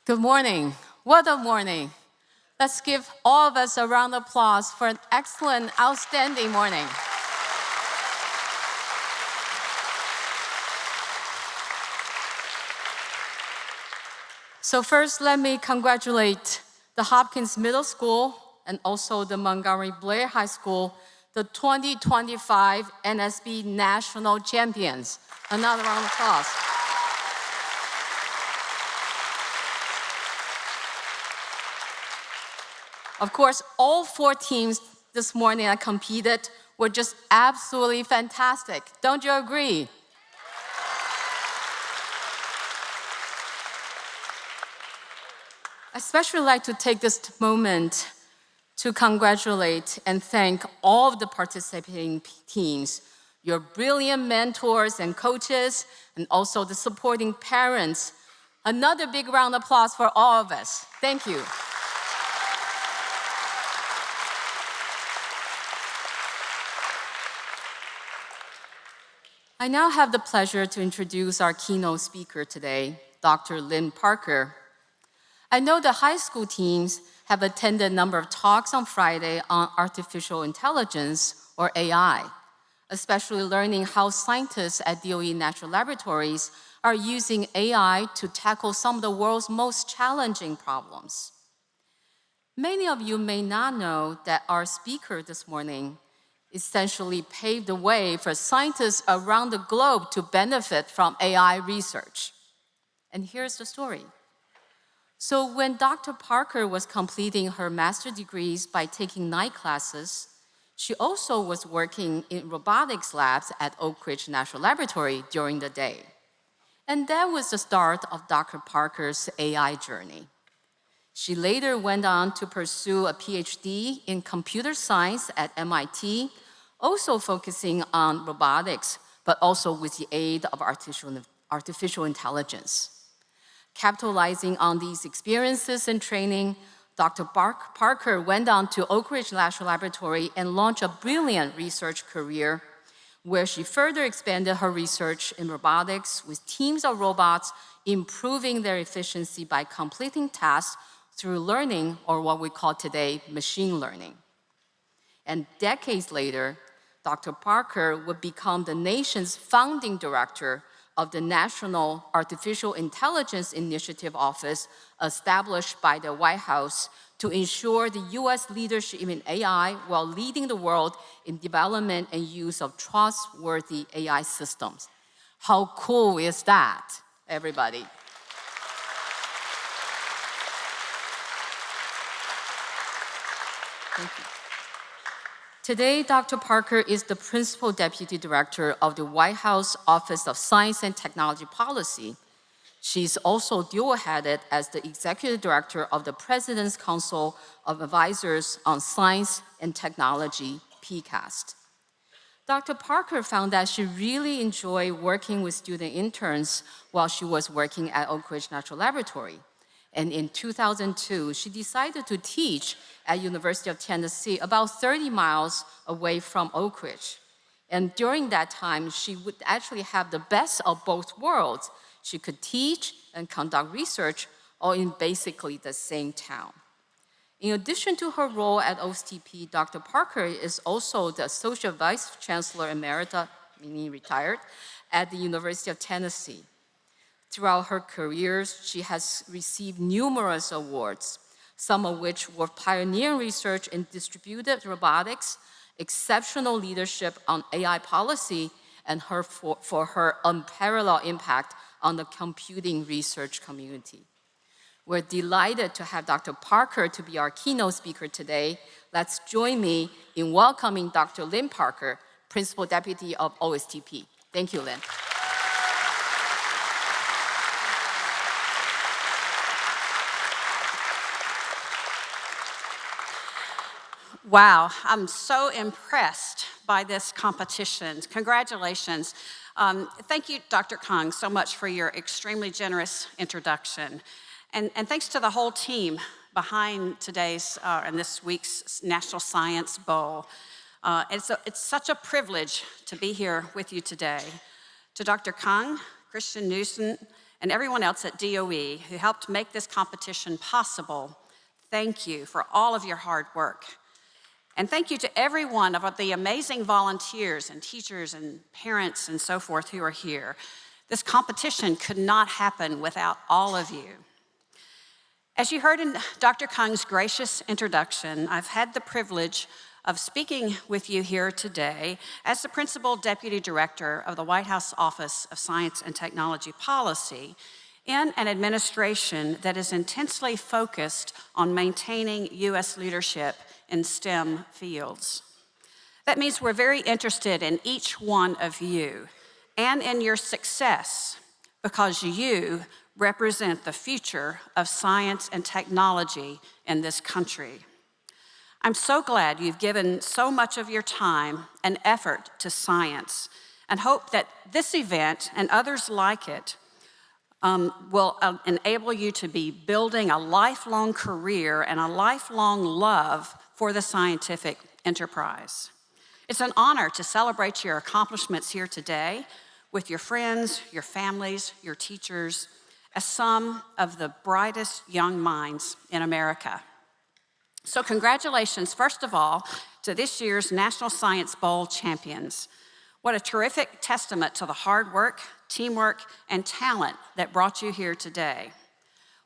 Good morning. What a morning. Let's give all of us a round of applause for an excellent, outstanding morning. So first, let me congratulate the Hopkins Middle School and also the Montgomery Blair High School, the 2025 NSB National Champions. Another round of applause. Of course, all 4 teams this morning that competed were just absolutely fantastic. Don't you agree? I especially like to take this moment to congratulate and thank all of the participating teams, your brilliant mentors and coaches, and also the supporting parents. Another big round of applause for all of us. Thank you. I now have the pleasure to introduce our keynote speaker today, Dr. Lynn Parker. I know the high school teams have attended a number of talks on Friday on artificial intelligence, or AI, especially learning how scientists at DOE National Laboratories are using AI to tackle some of the world's most challenging problems. Many of you may not know that our speaker this morning essentially paved the way for scientists around the globe to benefit from AI research. And here's the story. So when Dr. Parker was completing her master's degrees by taking night classes, she also was working in robotics labs at Oak Ridge National Laboratory during the day. And that was the start of Dr. Parker's AI journey. She later went on to pursue a PhD in computer science at MIT, also focusing on robotics, but also with the aid of artificial intelligence. Capitalizing on these experiences and training, Dr. Parker went on to Oak Ridge National Laboratory and launched a brilliant research career where she further expanded her research in robotics with teams of robots improving their efficiency by completing tasks through learning, or what we call today machine learning. And decades later, Dr. Parker would become the nation's founding director of the National Artificial Intelligence Initiative Office established by the White House to ensure the US leadership in AI while leading the world in development and use of trustworthy AI systems. How cool is that, everybody? Thank you. Today, Dr. Parker is the Principal Deputy Director of the White House Office of Science and Technology Policy. She's also dual-headed as the Executive Director of the President's Council of Advisors on Science and Technology, PCAST. Dr. Parker found that she really enjoyed working with student interns while she was working at Oak Ridge National Laboratory. And in 2002, she decided to teach at University of Tennessee, about 30 miles away from Oak Ridge. And during that time, she would actually have the best of both worlds. She could teach and conduct research all in basically the same town. In addition to her role at OSTP, Dr. Parker is also the Associate Vice Chancellor Emerita, meaning retired, at the University of Tennessee. Throughout her career, she has received numerous awards, some of which were pioneering research in distributed robotics, exceptional leadership on AI policy, and for her unparalleled impact on the computing research community. We're delighted to have Dr. Parker to be our keynote speaker today. Let's join me in welcoming Dr. Lynn Parker, Principal Deputy of OSTP. Thank you, Lynn. Wow, I'm so impressed by this competition. Congratulations. Thank you, Dr. Kang, so much for your extremely generous introduction. And thanks to the whole team behind today's and this week's National Science Bowl. It's such a privilege to be here with you today. To Dr. Kang, Christian Newsom, and everyone else at DOE who helped make this competition possible, thank you for all of your hard work. And thank you to every one of the amazing volunteers and teachers and parents and so forth who are here. This competition could not happen without all of you. As you heard in Dr. Kung's gracious introduction, I've had the privilege of speaking with you here today as the Principal Deputy Director of the White House Office of Science and Technology Policy in an administration that is intensely focused on maintaining U.S. leadership in STEM fields. That means we're very interested in each one of you and in your success because you represent the future of science and technology in this country. I'm so glad you've given so much of your time and effort to science and hope that this event and others like it will enable you to be building a lifelong career and a lifelong love for the scientific enterprise. It's an honor to celebrate your accomplishments here today with your friends, your families, your teachers, as some of the brightest young minds in America. So congratulations, first of all, to this year's National Science Bowl champions. What a terrific testament to the hard work, teamwork, and talent that brought you here today.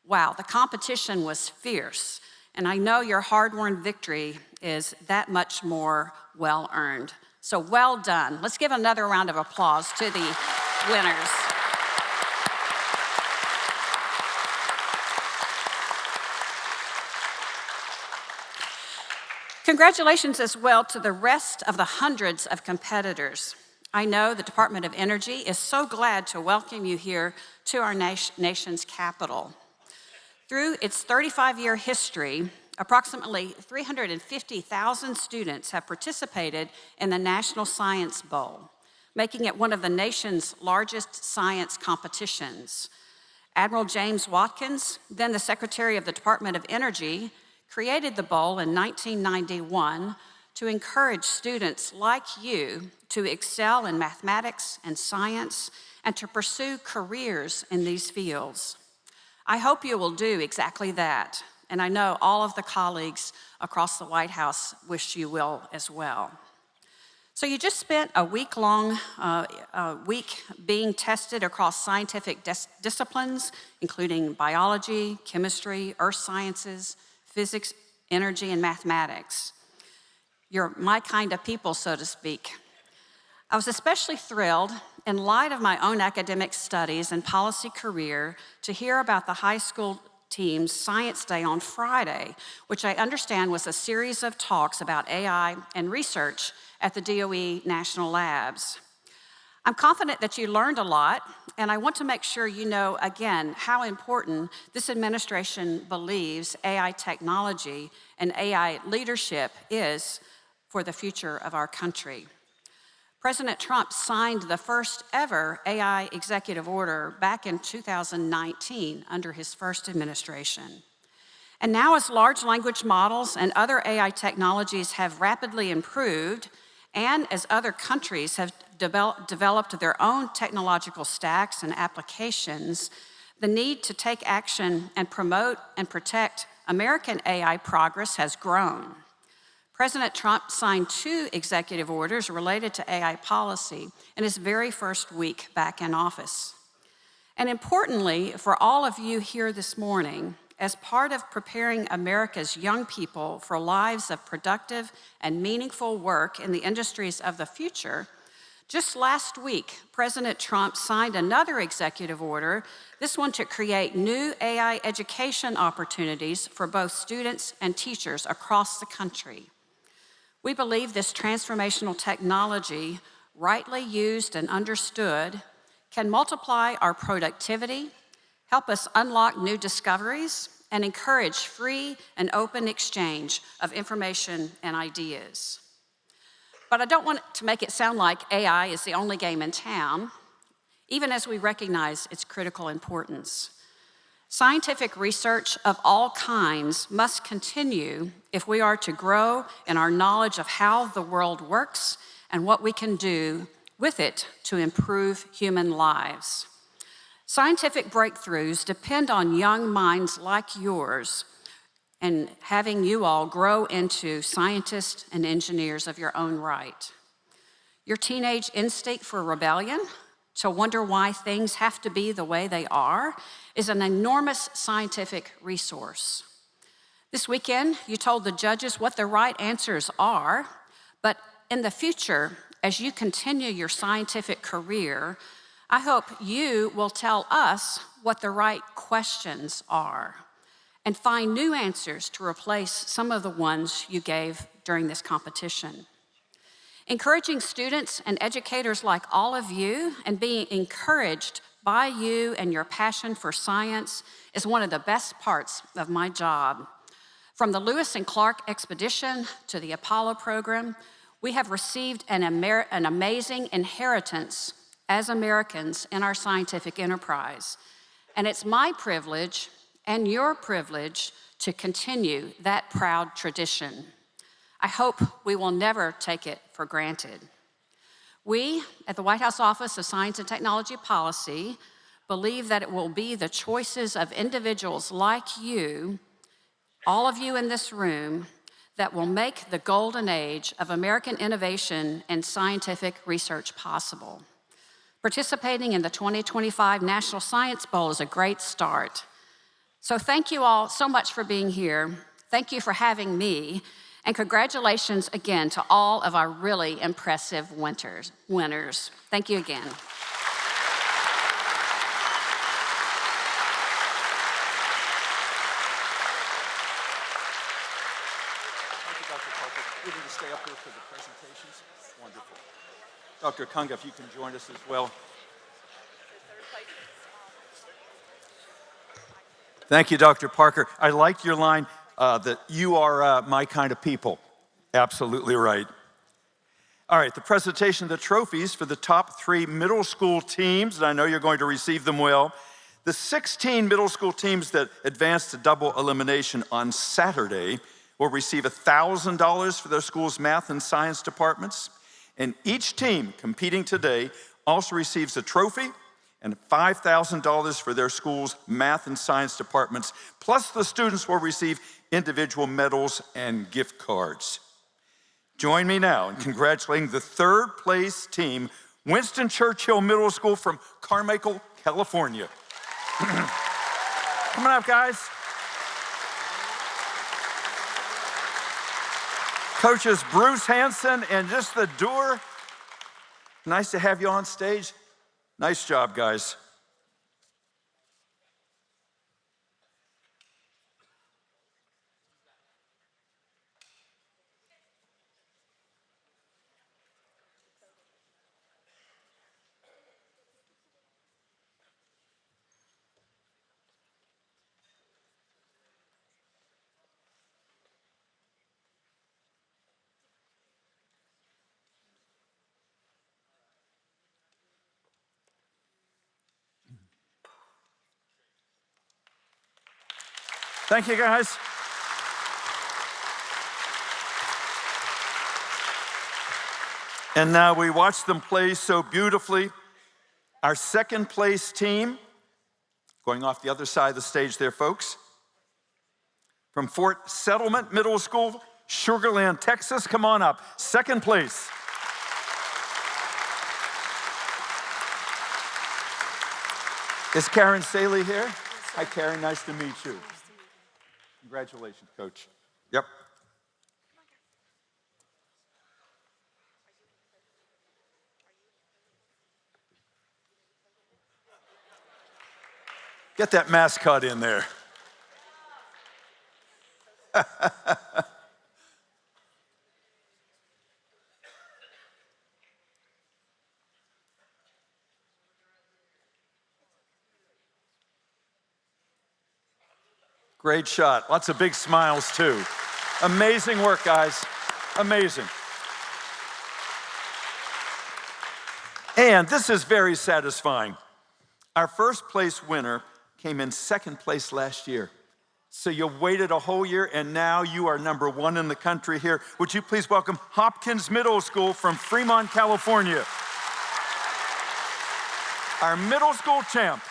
Wow, the competition was fierce, and I know your hard-won victory is that much more well-earned. So well done. Let's give another round of applause to the winners. Congratulations as well to the rest of the hundreds of competitors. I know the Department of Energy is so glad to welcome you here to our nation's capital. Through its 35-year history, approximately 350,000 students have participated in the National Science Bowl, making it one of the nation's largest science competitions. Admiral James Watkins, then the Secretary of the Department of Energy, created the bowl in 1991 to encourage students like you to excel in mathematics and science and to pursue careers in these fields. I hope you will do exactly that, and I know all of the colleagues across the White House wish you will as well. So you just spent a week-long week being tested across scientific disciplines, including biology, chemistry, earth sciences, physics, energy, and mathematics. You're my kind of people, so to speak. I was especially thrilled, in light of my own academic studies and policy career, to hear about the high school team's Science Day on Friday, which I understand was a series of talks about AI and research at the DOE National Labs. I'm confident that you learned a lot, and I want to make sure you know, again, how important this administration believes AI technology and AI leadership is for the future of our country. President Trump signed the first ever AI executive order back in 2019 under his first administration. And now as large language models and other AI technologies have rapidly improved, and as other countries have developed their own technological stacks and applications, the need to take action and promote and protect American AI progress has grown. President Trump signed 2 executive orders related to AI policy in his very first week back in office. And importantly, for all of you here this morning, as part of preparing America's young people for lives of productive and meaningful work in the industries of the future, just last week, President Trump signed another executive order, this one to create new AI education opportunities for both students and teachers across the country. We believe this transformational technology, rightly used and understood, can multiply our productivity, help us unlock new discoveries, and encourage free and open exchange of information and ideas. But I don't want to make it sound like AI is the only game in town, even as we recognize its critical importance. Scientific research of all kinds must continue if we are to grow in our knowledge of how the world works and what we can do with it to improve human lives. Scientific breakthroughs depend on young minds like yours and having you all grow into scientists and engineers of your own right. Your teenage instinct for rebellion, to wonder why things have to be the way they are, is an enormous scientific resource. This weekend, you told the judges what the right answers are, but in the future, as you continue your scientific career, I hope you will tell us what the right questions are and find new answers to replace some of the ones you gave during this competition. Encouraging students and educators like all of you and being encouraged by you and your passion for science is one of the best parts of my job. From the Lewis and Clark expedition to the Apollo program, we have received an amazing inheritance as Americans in our scientific enterprise. And it's my privilege and your privilege to continue that proud tradition. I hope we will never take it for granted. We, at the White House Office of Science and Technology Policy, believe that it will be the choices of individuals like you, all of you in this room, that will make the golden age of American innovation and scientific research possible. Participating in the 2025 National Science Bowl is a great start. So thank you all so much for being here. Thank you for having me. And congratulations again to all of our really impressive winners. Thank you again. Thank you, Dr. Parker. We need to stay up here for the presentations. Wonderful. Dr. Kung, if you can join us as well. Thank you, Dr. Parker. I liked your line that you are my kind of people. Absolutely right. All right, the presentation of the trophies for the top 3 middle school teams, and I know you're going to receive them well. The 16 middle school teams that advanced to double elimination on Saturday will receive $1,000 for their school's math and science departments. And each team competing today also receives a trophy and $5,000 for their school's math and science departments, plus the students will receive individual medals and gift cards. Join me now in congratulating the 3rd place team, Winston Churchill Middle School from Carmichael, California. Come on up, guys. Coaches Bruce Hanson and just the Doer. Nice to have you on stage. Nice job, guys. Thank you, guys. And now we watch them play so beautifully. Our 2nd place team, going off the other side of the stage there, folks, from Fort Settlement Middle School, Sugar Land, Texas. Come on up, 2nd place. Is Karen Saley here? Hi, Karen, nice to meet you. Congratulations, Coach. Yep. Get that mascot in there. Great shot. Lots of big smiles, too. Amazing work, guys. Amazing. And this is very satisfying. Our 1st place winner came in 2nd place last year. So you waited a whole year, and now you are number 1 in the country here. Would you please welcome Hopkins Middle School from Fremont, California. Our middle school champ.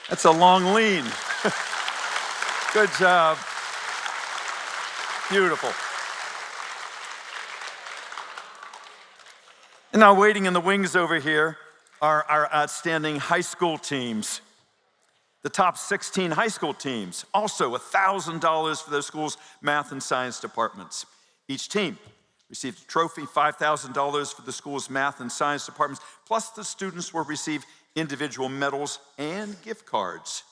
That's a long lean. Good job. Beautiful. And now waiting in the wings over here are our outstanding high school teams. The top 16 high school teams, also $1,000 for their school's math and science departments. Each team received a trophy, $5,000 for the school's math and science departments, plus the students will receive individual medals and gift cards.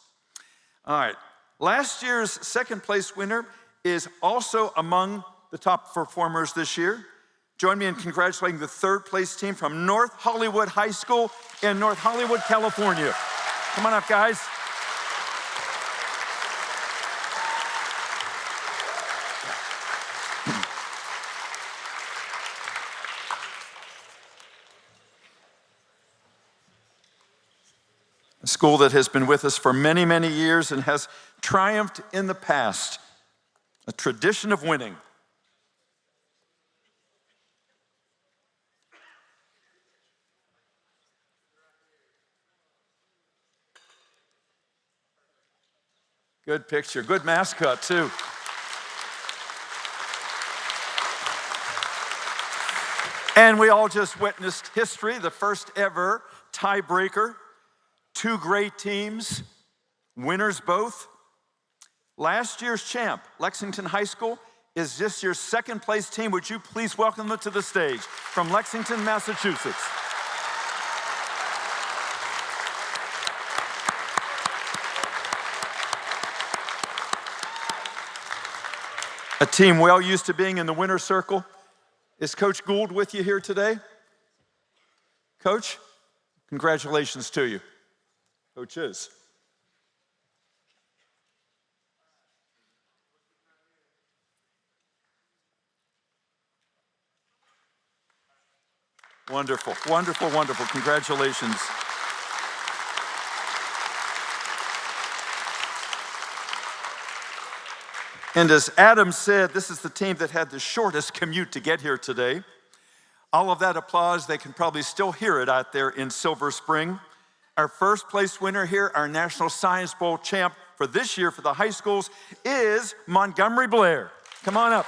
All right, last year's second place winner is also among the top performers this year. Join me in congratulating the third place team from North Hollywood High School in North Hollywood, California. Come on up, guys. A school that has been with us for many, many years and has triumphed in the past. A tradition of winning. Good picture, good mascot too. And we all just witnessed history, the first ever tiebreaker. Two great teams, winners both. Last year's champ, Lexington High School, is this year's second place team. Would you please welcome them to the stage from Lexington, Massachusetts. A team well used to being in the winner's circle. Is Coach Gould with you here today? Coach, congratulations to you. Coach is. Wonderful, wonderful, wonderful. Congratulations. And as Adam said, this is the team that had the shortest commute to get here today. All of that applause, they can probably still hear it out there in Silver Spring. Our first place winner here, our National Science Bowl champ for this year for the high schools, is Montgomery Blair. Come on up.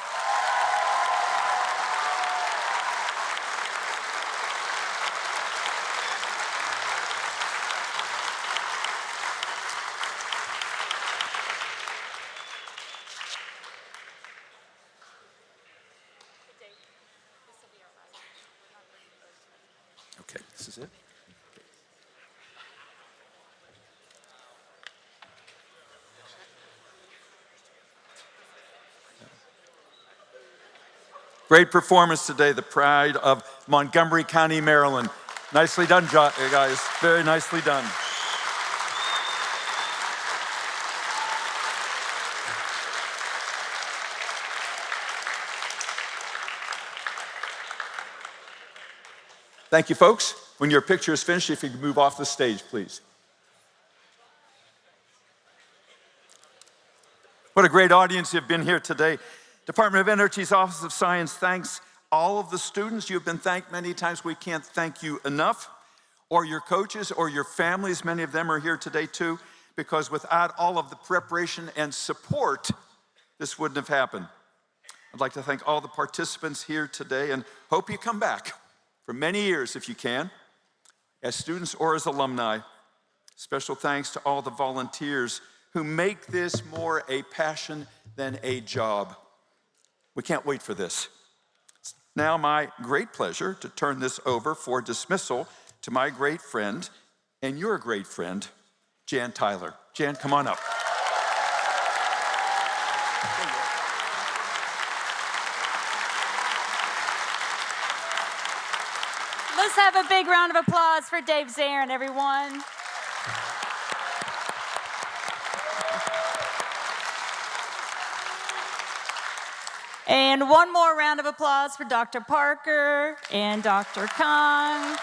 Okay, this is it. Great performance today, the pride of Montgomery County, Maryland. Nicely done, guys. Very nicely done. Thank you, folks. When your picture is finished, if you could move off the stage, please. What a great audience you've been here today. Department of Energy's Office of Science thanks all of the students. You've been thanked many times. We can't thank you enough. Or your coaches or your families. Many of them are here today too, because without all of the preparation and support, this wouldn't have happened. I'd like to thank all the participants here today and hope you come back for many years if you can, as students or as alumni. Special thanks to all the volunteers who make this more a passion than a job. We can't wait for this. It's now my great pleasure to turn this over for dismissal to my great friend and your great friend, Jan Tyler. Jan, come on up. Let's have a big round of applause for Dave Zarin, everyone. And one more round of applause for Dr. Parker and Dr. Kong.